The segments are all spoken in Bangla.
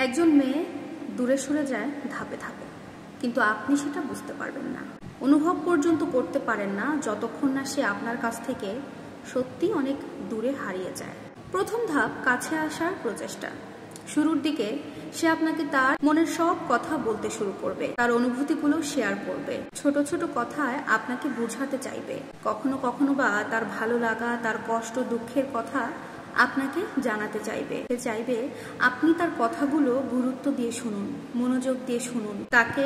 একজন মেয়ে দূরে সরে যায় ধাপে ধাপে, কিন্তু আপনি সেটা বুঝতে পারবেন না, অনুভব পর্যন্ত করতে পারেন না যতক্ষণ না সে আপনার কাছ থেকে সত্যি অনেক দূরে হারিয়ে যায়। প্রথম ধাপ কাছে আসার প্রচেষ্টা। শুরুর দিকে সে আপনাকে তার মনের সব কথা বলতে শুরু করবে, তার অনুভূতিগুলো শেয়ার করবে, ছোট ছোট কথায় আপনাকে বোঝাতে চাইবে, কখনো কখনো বা তার ভালো লাগা, তার কষ্ট, দুঃখের কথা আপনাকে জানাতে চাইবে। সে চাইবে আপনি তার কথাগুলো গুরুত্ব দিয়ে শুনুন, মনোযোগ দিয়ে শুনুন, তাকে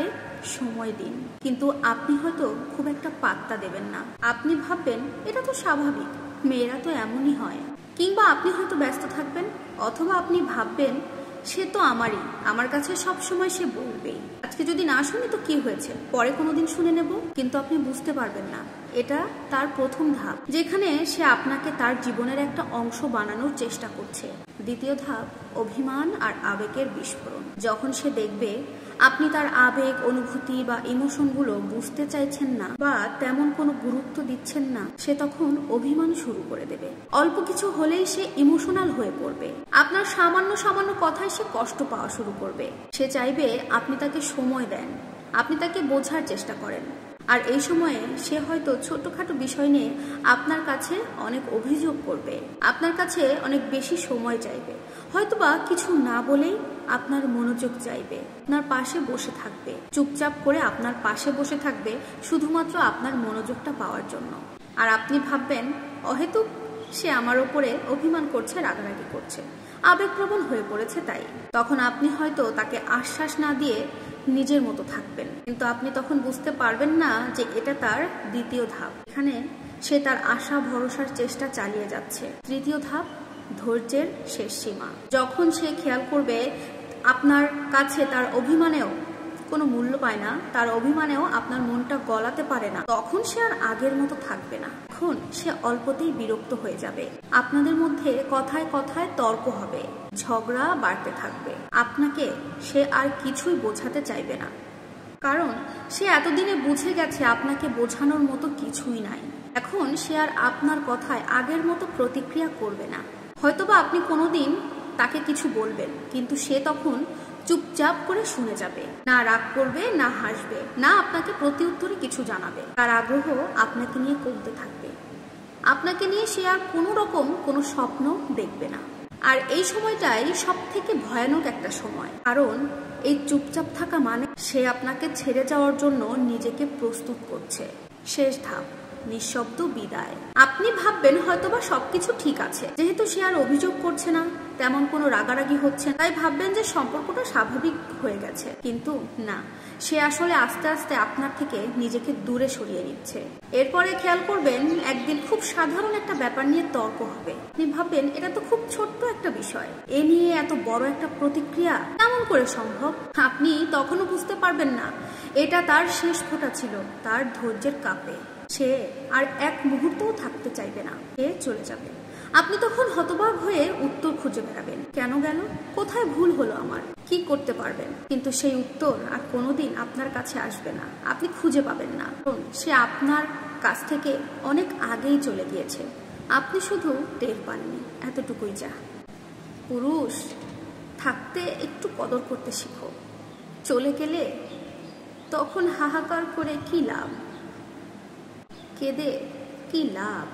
সময় দিন। কিন্তু আপনি হয়তো খুব একটা পাত্তা দেবেন না। আপনি ভাববেন এটা তো স্বাভাবিক, মেয়েরা তো এমনই হয়। কিংবা আপনি হয়তো ব্যস্ত থাকবেন, অথবা আপনি ভাববেন সে তো আমারই, আমার কাছে সব সময় সে বলবেই, আজকে যদি না শুনি তো কি হয়েছে, পরে কোনোদিন শুনে নেব। কিন্তু আপনি বুঝতে পারবেন না এটা তার প্রথম ধাপ, যেখানে সে আপনাকে তার জীবনের একটা অংশ বানানোর চেষ্টা করছে। দ্বিতীয় ধাপ অভিমান আর আবেগের বিস্ফোরণ। যখন সে দেখবে আপনি তার আবেগ, অনুভূতি বা ইমোশনগুলো বুঝতে চাইছেন না বা তেমন কোনো গুরুত্ব দিচ্ছেন না, সে তখন অভিমান শুরু করে দেবে। অল্প কিছু হলেই সে ইমোশনাল হয়ে পড়বে, আপনার সামান্য সামান্য কথায় সে কষ্ট পাওয়া শুরু করবে। সে চাইবে আপনি তাকে সময় দেন, আপনি তাকে বোঝার চেষ্টা করেন। আর এই সময়ে সে হয়তো ছোটখাটো বিষয় নিয়ে আপনার কাছে অনেক অভিযোগ করবে, আপনার কাছে অনেক বেশি সময় চাইবে, হয়তোবা কিছু না বলেই আপনার মনোযোগ চাইবে, আপনার পাশে বসে থাকবে, চুপচাপ করে আপনার পাশে বসে থাকবে শুধুমাত্র আপনার মনোযোগটা পাওয়ার জন্য। আর আপনি ভাববেন অহেতুক সে আমার ওপরে অভিমান করছে, রাগারাগি করছে, আবেগপ্রবণ হয়ে পড়েছে তাই। তখন আপনি হয়তো তাকে আশ্বাস না দিয়ে নিজের মতো থাকবেন, কিন্তু আপনি তখন বুঝতে পারবেন না যে এটা তার দ্বিতীয় ধাপ। এখানে সে তার আশা ভরসার চেষ্টা চালিয়ে যাচ্ছে। তৃতীয় ধাপ ধৈর্যের শেষ সীমা। যখন সে খেয়াল করবে আপনার কাছে তার অভিমানেও কোনো মূল্য পায় না, তার অভিমানেও আপনার মনটা গলাতে পারে না, তখন সে আর আগের মতো থাকবে না। এখন সে অল্পতেই বিরক্ত হয়ে যাবে, আপনাদের মধ্যে কথায় কথায় তর্ক হবে, ঝগড়া বাড়তে থাকবে। আপনাকে সে আর কিছুই বোঝাতে চাইবে না, কারণ সে এতদিনে বুঝে গেছে আপনাকে বোঝানোর মতো কিছুই নাই। এখন সে আর আপনার কথায় আগের মতো প্রতিক্রিয়া করবে না। হয়তোবা আপনি কোনোদিন তাকে কিছু বলবেন, কিন্তু সে তখন চুপচাপ করে শুনে যাবে, না রাগ করবে, না হাসবে, না আপনাকে প্রতি উত্তরে কিছু জানাবে। তার আগ্রহ আপনাকে নিয়ে কমতে থাকবে, আপনাকে নিয়ে সে আর কোনো রকম কোনো স্বপ্ন দেখবে না। আর এই সময়টাই সব থেকে ভয়ানক একটা সময়, কারণ এই চুপচাপ থাকা মানে সে আপনাকে ছেড়ে যাওয়ার জন্য নিজেকে প্রস্তুত করছে। শেষ ধাপ নিঃশব্দ বিদায়। আপনি ভাববেন হয়তোবা সবকিছু ঠিক আছে, যেহেতু সে আর অভিযোগ করছে না, তেমন কোনো রাগারাগি হচ্ছে না, তাই ভাববেন যে সম্পর্কটা স্বাভাবিক হয়ে গেছে। কিন্তু না, সে আসলে আস্তে আস্তে আপনার থেকে নিজেকে দূরে সরিয়ে নিচ্ছে। এরপরে খেয়াল করবেন একদিন খুব সাধারণ একটা ব্যাপার নিয়ে তর্ক হবে। আপনি ভাববেন এটা তো খুব ছোট্ট একটা বিষয়, এ নিয়ে এত বড় একটা প্রতিক্রিয়া কেমন করে সম্ভব? আপনি তখনও বুঝতে পারবেন না এটা তার শেষ ফোঁটা ছিল, তার ধৈর্যের কাপে। সে আর এক মুহূর্তও থাকতে চাইবে না, সে চলে যাবে। আপনি তখন হতবাক হয়ে উত্তর খুঁজে বেড়াবেন, কেন গেল, কোথায় ভুল হলো আমার, কি করতে পারবেন। কিন্তু সেই উত্তর আর কোনোদিন আপনার কাছে আসবে না, আপনি খুঁজে পাবেন না, কারণ সে আপনার কাছ থেকে অনেক আগেই চলে গিয়েছে, আপনি শুধু টের পাননি। এতটুকুই যা। পুরুষ থাকতে একটু কদর করতে শিখো, চলে গেলে তখন হাহাকার করে কি লাভ, কেঁদে কি লাভ।